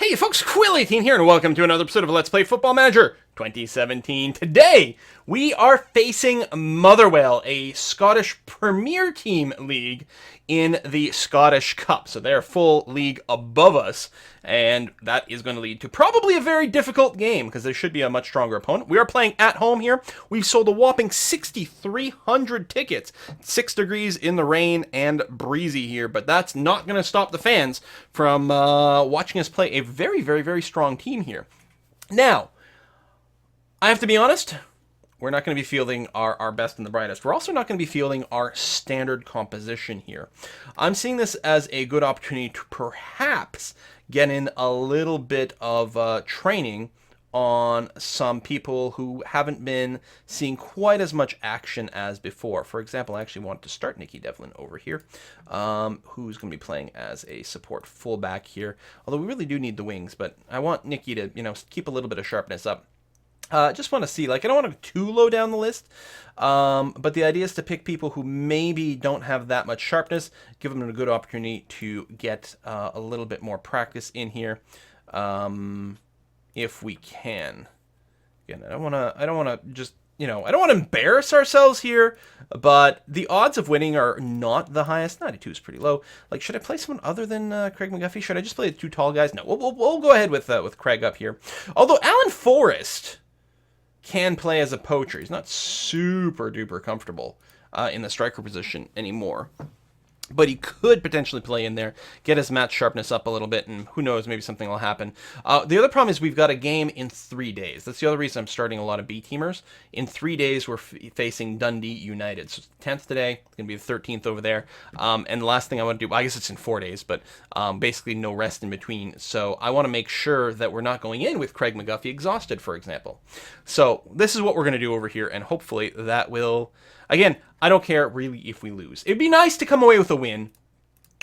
Hey folks, Quill18 here, and welcome to another episode of Let's Play Football Manager 2017. Today, we are facing Motherwell, a Scottish Premier Team league in the Scottish Cup. So they're full league above us, and that is going to lead to probably a very difficult game, because there should be a much stronger opponent. We are playing at home here. We've sold a whopping 6,300 tickets. 6 degrees in the rain and breezy here, but that's not going to stop the fans from watching us play a very, very, very strong team here. Now, I have to be honest, we're not going to be fielding our best and the brightest. We're also not going to be fielding our standard composition here. I'm seeing this as a good opportunity to perhaps get in a little bit of training on some people who haven't been seeing quite as much action as before. For example, I actually wanted to start Nicky Devlin over here, who's going to be playing as a support fullback here. Although we really do need the wings, but I want Nicky to, keep a little bit of sharpness up. Just want to see, I don't want to go too low down the list, but the idea is to pick people who maybe don't have that much sharpness, give them a good opportunity to get a little bit more practice in here, if we can. Again, I don't want to just, I don't want to embarrass ourselves here, but the odds of winning are not the highest. 92 is pretty low. Should I play someone other than Craig McGuffey? Should I just play the two tall guys? No, we'll go ahead with Craig up here. Although Alan Forrest can play as a poacher. He's not super duper comfortable in the striker position anymore. But he could potentially play in there, get his match sharpness up a little bit, and who knows, maybe something will happen. The other problem is we've got a game in 3 days. That's the other reason I'm starting a lot of B-teamers. In 3 days, we're facing Dundee United. So it's the 10th today, it's going to be the 13th over there. And the last thing I want to do, I guess it's in 4 days, but basically no rest in between. So I want to make sure that we're not going in with Craig McGuffey exhausted, for example. So this is what we're going to do over here, and hopefully that will... Again, I don't care really if we lose. It'd be nice to come away with a win,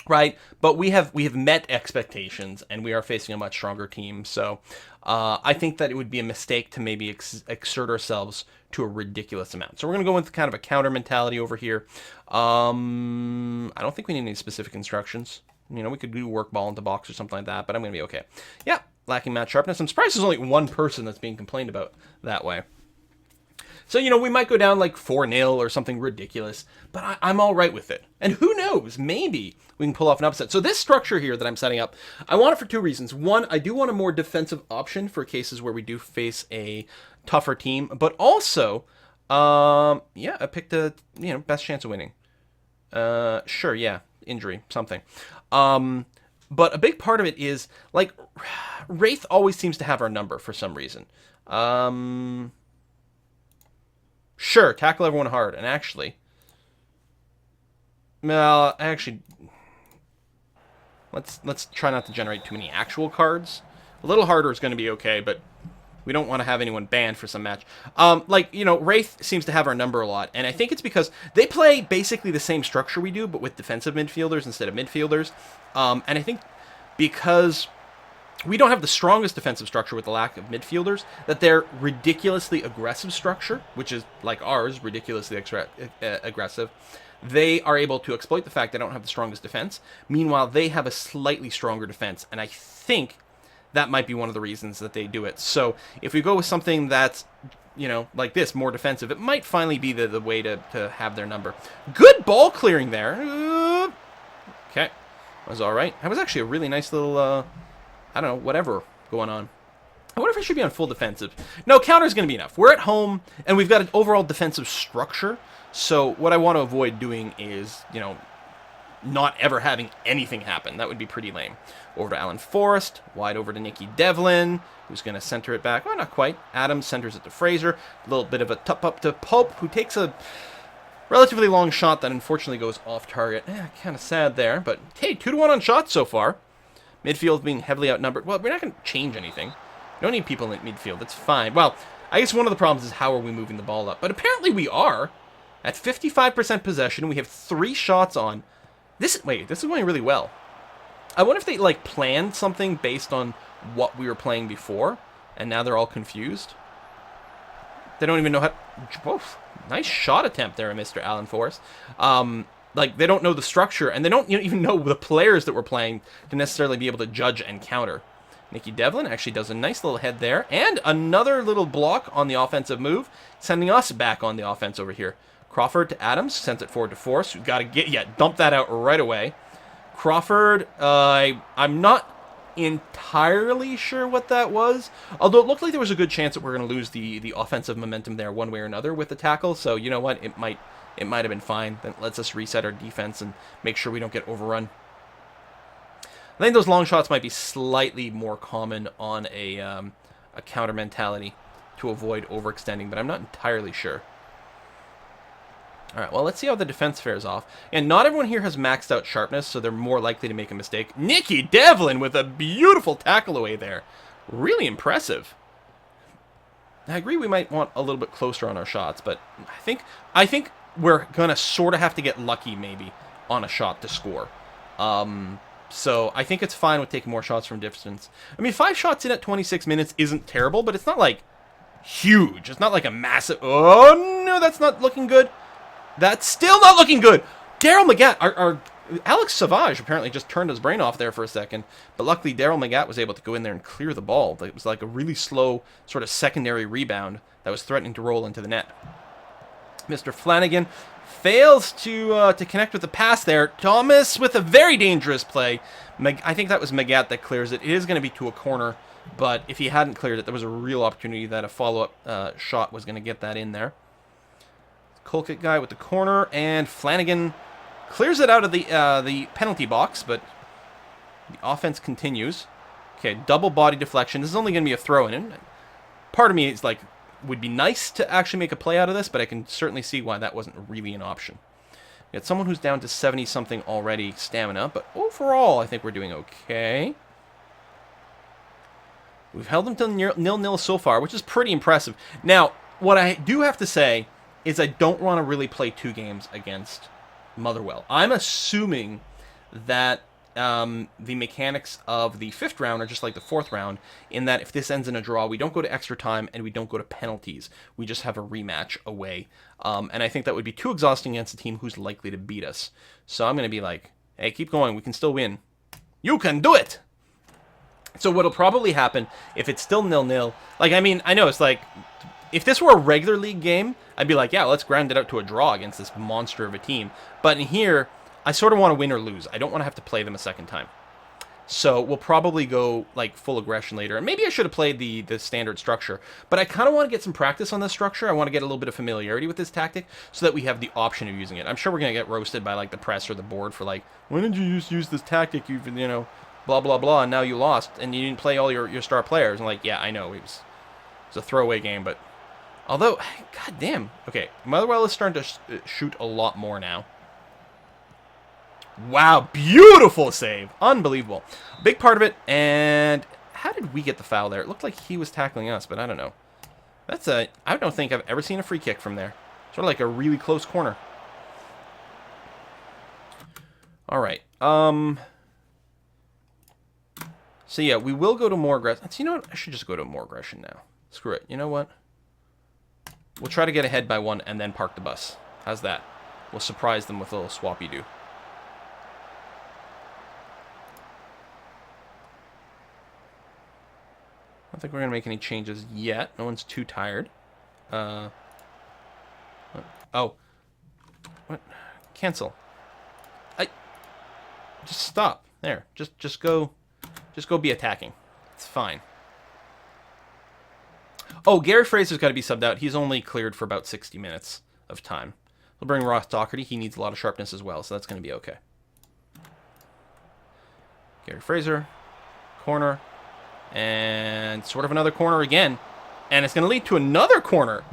right? But we have met expectations, and we are facing a much stronger team. So I think that it would be a mistake to maybe exert ourselves to a ridiculous amount. So we're going to go with kind of a counter mentality over here. I don't think we need any specific instructions. We could do work ball into box or something like that, but I'm going to be okay. Yeah, lacking match sharpness. I'm surprised there's only one person that's being complained about that way. So, we might go down 4-0 or something ridiculous, but I'm all right with it. And who knows, maybe we can pull off an upset. So this structure here that I'm setting up, I want it for two reasons. One, I do want a more defensive option for cases where we do face a tougher team, but also, I picked a, best chance of winning. Sure, yeah, injury, something. But a big part of it is, Wraith always seems to have our number for some reason. Sure, tackle everyone hard, and actually, let's try not to generate too many actual cards. A little harder is going to be okay, but we don't want to have anyone banned for some match. Wraith seems to have our number a lot, and I think it's because they play basically the same structure we do, but with defensive midfielders instead of midfielders. And I think because we don't have the strongest defensive structure with the lack of midfielders, that their ridiculously aggressive structure, which is like ours, ridiculously aggressive, they are able to exploit the fact they don't have the strongest defense. Meanwhile, they have a slightly stronger defense, and I think that might be one of the reasons that they do it. So if we go with something that's, like this, more defensive, it might finally be the way to have their number. Good ball clearing there. Okay, that was all right. That was actually a really nice little... I don't know, whatever going on. I wonder if I should be on full defensive. No, counter's going to be enough. We're at home, and we've got an overall defensive structure. So what I want to avoid doing is, not ever having anything happen. That would be pretty lame. Over to Alan Forrest. Wide over to Nicky Devlin, who's going to center it back. Oh, not quite. Adams centers it to Fraser. A little bit of a tup up to Pope, who takes a relatively long shot that unfortunately goes off target. Kind of sad there, but hey, 2-1 on shots so far. Midfield being heavily outnumbered. Well, we're not going to change anything. We don't need people in midfield. That's fine. Well, I guess one of the problems is how are we moving the ball up. But apparently we are. At 55% possession, we have 3 shots on. This is going really well. I wonder if they, planned something based on what we were playing before, and now they're all confused. They don't even know how... Whoa, nice shot attempt there, Mr. Alan Forrest. They don't know the structure, and they don't even know the players that we're playing to necessarily be able to judge and counter. Nicky Devlin actually does a nice little head there. And another little block on the offensive move, sending us back on the offense over here. Crawford to Adams, sends it forward to Force. We've got to dump that out right away. Crawford, I'm not entirely sure what that was. Although it looked like there was a good chance that we're going to lose the offensive momentum there one way or another with the tackle. So you know what? It might have been fine. That lets us reset our defense and make sure we don't get overrun. I think those long shots might be slightly more common on a counter mentality to avoid overextending, but I'm not entirely sure. All right, well, let's see how the defense fares off. And not everyone here has maxed out sharpness, so they're more likely to make a mistake. Nicky Devlin with a beautiful tackle away there. Really impressive. I agree we might want a little bit closer on our shots, but I think we're going to sort of have to get lucky maybe on a shot to score. So I think it's fine with taking more shots from distance. I mean, 5 shots in at 26 minutes isn't terrible, but it's not like huge. It's not like a massive... Oh, no, that's not looking good. That's still not looking good. Daryl Magat, our Alex Savage apparently just turned his brain off there for a second, but luckily Daryl Magat was able to go in there and clear the ball. It was like a really slow sort of secondary rebound that was threatening to roll into the net. Mr. Flanagan fails to connect with the pass there. Thomas with a very dangerous play. I think that was Magat that clears it. It is going to be to a corner, but if he hadn't cleared it, there was a real opportunity that a follow-up shot was going to get that in there. Colquitt guy with the corner, and Flanagan clears it out of the penalty box, but the offense continues. Okay, double body deflection. This is only going to be a throw in. Part of me is like, would be nice to actually make a play out of this, but I can certainly see why that wasn't really an option. We got someone who's down to 70-something already stamina, but overall, I think we're doing okay. We've held them to 0-0 so far, which is pretty impressive. Now, what I do have to say is I don't want to really play 2 games against Motherwell. I'm assuming that the mechanics of the 5th round are just like the 4th round, in that if this ends in a draw, we don't go to extra time and we don't go to penalties. We just have a rematch away. And I think that would be too exhausting against a team who's likely to beat us. So I'm going to be like, hey, keep going. We can still win. You can do it! So what'll probably happen if it's still 0-0, like, I mean, I know it's like, if this were a regular league game, I'd be like, yeah, let's grind it out to a draw against this monster of a team. But in here, I sort of want to win or lose. I don't want to have to play them a second time. So we'll probably go like full aggression later. And maybe I should have played the standard structure. But I kind of want to get some practice on this structure. I want to get a little bit of familiarity with this tactic so that we have the option of using it. I'm sure we're going to get roasted by like the press or the board for like, when did you use this tactic? You've, you know, blah, blah, blah, and now you lost. And you didn't play all your star players. And like, yeah, I know. It was a throwaway game, but... Although, god damn. Okay, Motherwell is starting to shoot a lot more now. Wow, beautiful save. Unbelievable. Big part of it, and how did we get the foul there? It looked like he was tackling us, but I don't know. I don't think I've ever seen a free kick from there. Sort of like a really close corner. All right. So yeah, we will go to more aggression. You know what? I should just go to more aggression now. Screw it. You know what? We'll try to get ahead by 1 and then park the bus. How's that? We'll surprise them with a little swappy-doo. I don't think we're going to make any changes yet. No one's too tired. Oh. What? Cancel. Just stop. There. Just go be attacking. It's fine. Oh, Gary Fraser's got to be subbed out. He's only cleared for about 60 minutes of time. We'll bring Ross Doherty. He needs a lot of sharpness as well, so that's going to be okay. Gary Fraser. Corner. And sort of another corner again. And it's going to lead to another corner.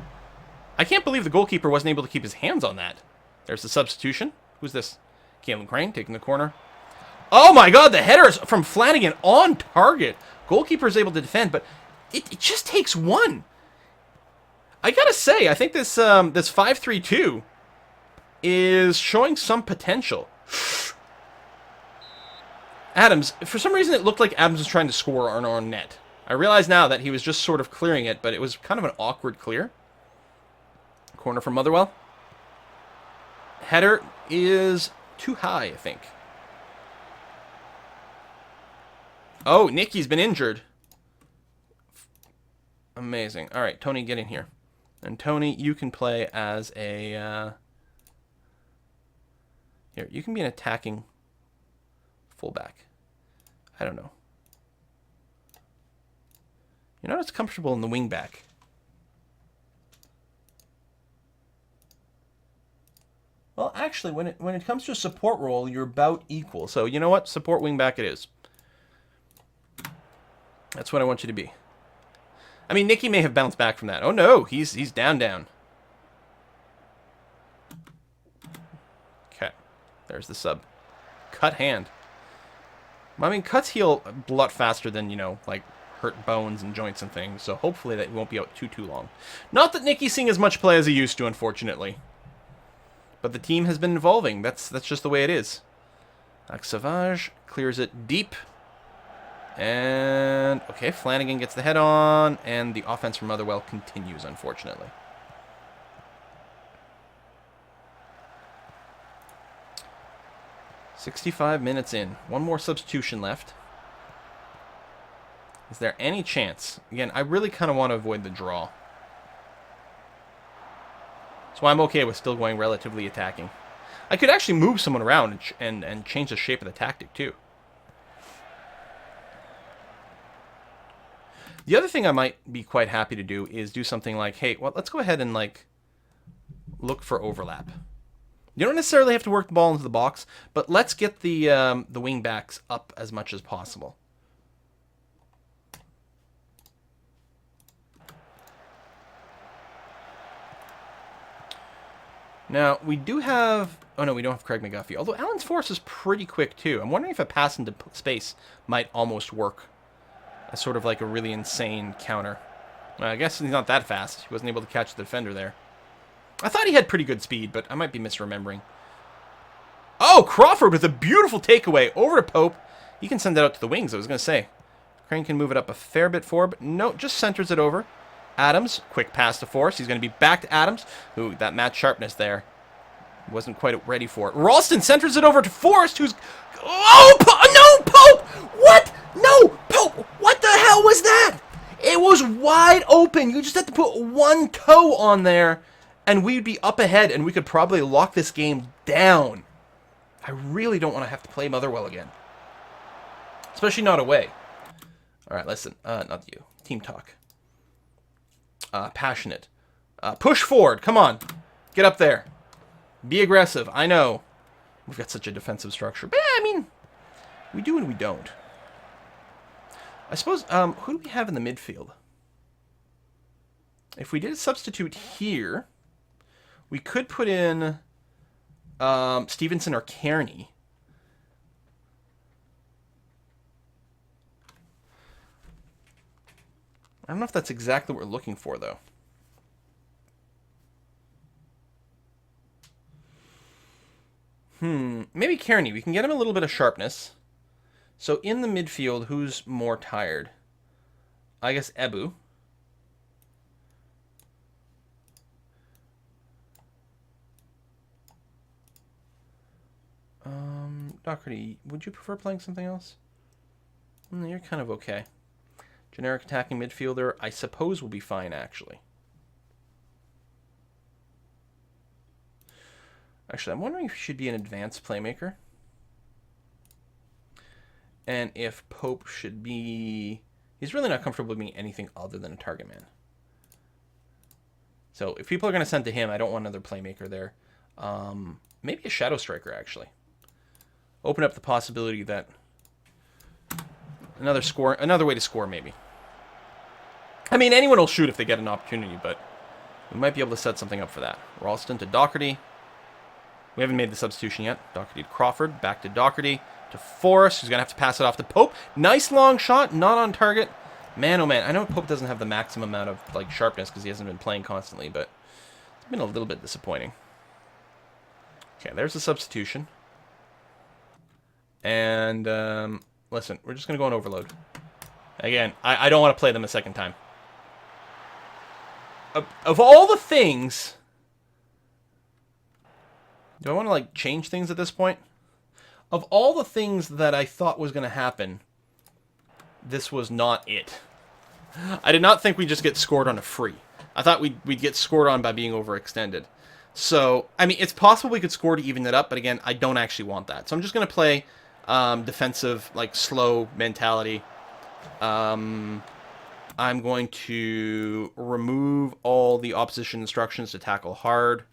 I can't believe the goalkeeper wasn't able to keep his hands on that. There's the substitution. Who's this? Caelan Crane taking the corner. Oh my god, the header is from Flanagan on target. Goalkeeper is able to defend, but it just takes one. I gotta say, I think this 5-3-2 is showing some potential. Adams, for some reason it looked like Adams was trying to score on our net. I realize now that he was just sort of clearing it, but it was kind of an awkward clear. Corner from Motherwell. Header is too high, I think. Oh, Nicky's been injured. Amazing. All right, Tony, get in here. And Tony, you can play as a... Here, you can be an attacking fullback. I don't know. You're not as comfortable in the wing back. Well, actually, when it comes to a support role, you're about equal. So, you know what? Support wing back it is. That's what I want you to be. I mean, Nicky may have bounced back from that. Oh, no. He's down. Okay. There's the sub. Cut hand. I mean, cuts heal a lot faster than, you know, like, hurt bones and joints and things. So hopefully that won't be out too long. Not that Nicky's seeing as much play as he used to, unfortunately. But the team has been evolving. That's just the way it is. Savage clears it deep. And, okay, Flanagan gets the head on, and the offense from Motherwell continues, unfortunately. "65 minutes in. One more substitution left. Is there any chance? Again, I really kind of want to avoid the draw. That's why I'm okay with still going relatively attacking. I could actually move someone around and change the shape of the tactic, too. The other thing I might be quite happy to do is do something like, hey, well, let's go ahead and, like, look for overlap. You don't necessarily have to work the ball into the box, but let's get the wing backs up as much as possible. Now, we do have... Oh, no, we don't have Craig McGuffey. Although Allen's force is pretty quick, too. I'm wondering if a pass into space might almost work as sort of like a really insane counter. I guess he's not that fast. He wasn't able to catch the defender there. I thought he had pretty good speed, but I might be misremembering. Oh, Crawford with a beautiful takeaway over to Pope. He can send that out to the wings, I was going to say. Crane can move it up a fair bit forward, but no, just centers it over. Adams, quick pass to Forrest. He's going to be back to Adams. Ooh, that match sharpness there. Wasn't quite ready for it. Ralston centers it over to Forrest, who's... Oh, no, Pope! What? No, Pope! What the hell was that? It was wide open. You just had to put one toe on there, and we'd be up ahead, and we could probably lock this game down. I really don't want to have to play Motherwell again. Especially not away. All right, listen. Not you. Team talk. Passionate. Push forward. Come on. Get up there. Be aggressive. I know. We've got such a defensive structure. But, yeah, I mean, we do and we don't. I suppose, who do we have in the midfield? If we did a substitute here, we could put in Stevenson or Kearney. I don't know if that's exactly what we're looking for, though. Maybe Kearney. We can get him a little bit of sharpness. So in the midfield, who's more tired? I guess Ebu. Doherty, would you prefer playing something else? You're kind of okay. Generic attacking midfielder, I suppose will be fine, actually. Actually, I'm wondering if he should be an advanced playmaker. And if Pope should be... He's really not comfortable being anything other than a target man. So if people are going to send to him, I don't want another playmaker there. Maybe a shadow striker, actually. Open up the possibility that another way to score, maybe. I mean, anyone will shoot if they get an opportunity, but we might be able to set something up for that. Ralston to Doherty. We haven't made the substitution yet. Doherty to Crawford. Back to Doherty. To Forrest, who's going to have to pass it off to Pope. Nice long shot, not on target. Man, oh man. I know Pope doesn't have the maximum amount of like sharpness because he hasn't been playing constantly, but it's been a little bit disappointing. Okay, there's the substitution. And, listen, we're just going to go on overload. Again, I don't want to play them a second time. Of all the things... Do I want to, like, change things at this point? Of all the things that I thought was going to happen, this was not it. I did not think we'd just get scored on a free. I thought we'd get scored on by being overextended. So, I mean, it's possible we could score to even it up, but again, I don't actually want that. So I'm just going to play defensive, like, slow mentality. I'm going to remove all the opposition instructions to tackle hard,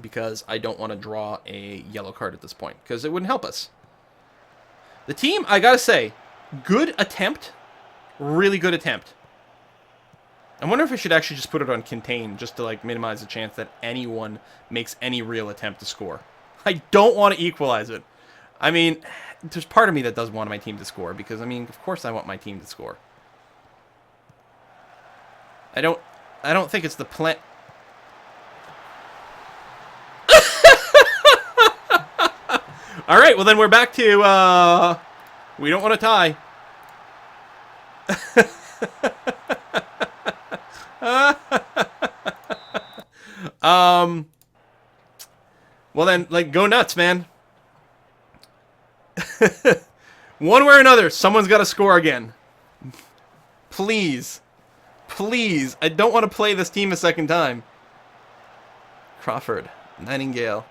because I don't want to draw a yellow card at this point, because it wouldn't help us. The team, I gotta say, good attempt. Really good attempt. I wonder if I should actually just put it on contain, just to like minimize the chance that anyone makes any real attempt to score. I don't want to equalize it. I mean, there's part of me that does want my team to score, because, I mean, of course I want my team to score. I don't think it's the plan... All right, well then we're back to, we don't want to tie. Well then, like, go nuts, man. One way or another, someone's got to score again. Please. Please. I don't want to play this team a second time. Crawford. Nightingale.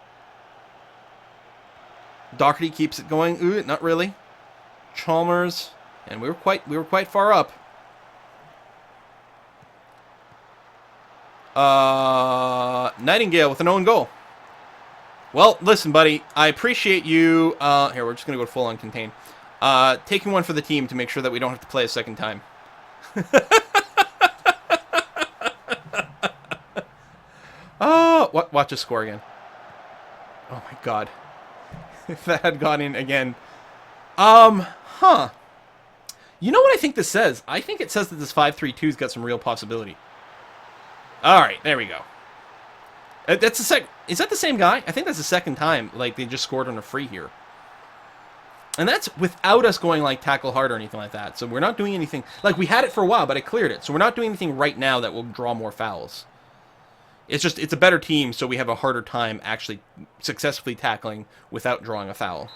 Doherty keeps it going. Ooh, not really. Chalmers. And we were quite far up. Nightingale with an own goal. Well, listen, buddy. I appreciate you. Here, we're just going to go full on contain. Taking one for the team to make sure that we don't have to play a second time. Oh, watch us score again. Oh, my God. If that had gone in again. Huh. You know what I think this says? I think it says that this 5-3-2's got some real possibility. Alright, there we go. That's the second... Is that the same guy? I think that's the second time, like, they just scored on a free here. And that's without us going, like, tackle hard or anything like that. So we're not doing anything... Like, we had it for a while, but I cleared it. So we're not doing anything right now that will draw more fouls. It's just, it's a better team, so we have a harder time actually successfully tackling without drawing a foul.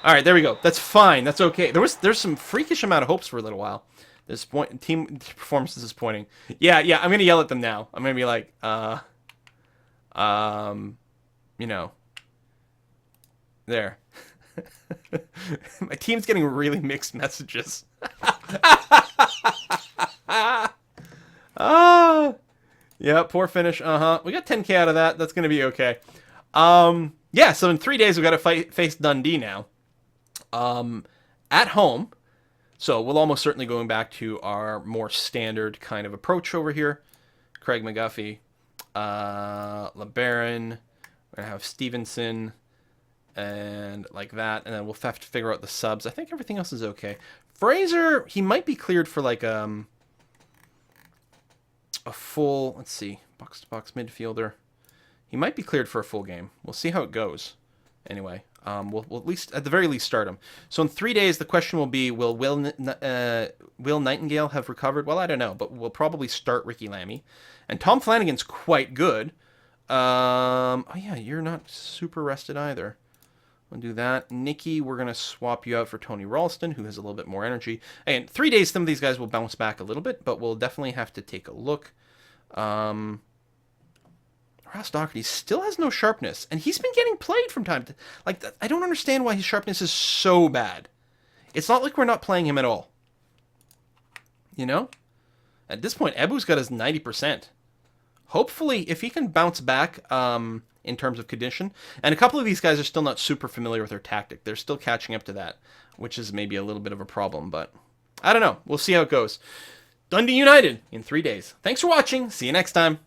All right, there we go. That's fine. That's okay. There's some freakish amount of hopes for a little while. This team performance is disappointing. Yeah. I'm gonna yell at them now. I'm gonna be like, you know, there. My team's getting really mixed messages. Yeah, poor finish. We got 10K out of that. That's gonna be okay. Yeah. So in 3 days, we got to face Dundee now. At home. So we'll almost certainly going back to our more standard kind of approach over here. Craig McGuffey, LeBaron, we're gonna have Stevenson, and like that, and then we'll have to figure out the subs. I think everything else is okay. Fraser, he might be cleared for like a full, let's see, box-to-box midfielder. He might be cleared for a full game. We'll see how it goes. Anyway, we'll at least, at the very least, start him. So in 3 days, the question will be, will Nightingale have recovered? Well, I don't know, but we'll probably start Ricky Lamy. And Tom Flanagan's quite good. Oh yeah, you're not super rested either. We'll do that. Nikki, we're going to swap you out for Tony Ralston, who has a little bit more energy. And 3 days, some of these guys will bounce back a little bit, but we'll definitely have to take a look. Ross Doherty still has no sharpness, and he's been getting played from time to... Like, I don't understand why his sharpness is so bad. It's not like we're not playing him at all. You know? At this point, Ebu's got his 90%. Hopefully, if he can bounce back in terms of condition, and a couple of these guys are still not super familiar with their tactic. They're still catching up to that, which is maybe a little bit of a problem, but I don't know. We'll see how it goes. Dundee United in 3 days. Thanks for watching. See you next time.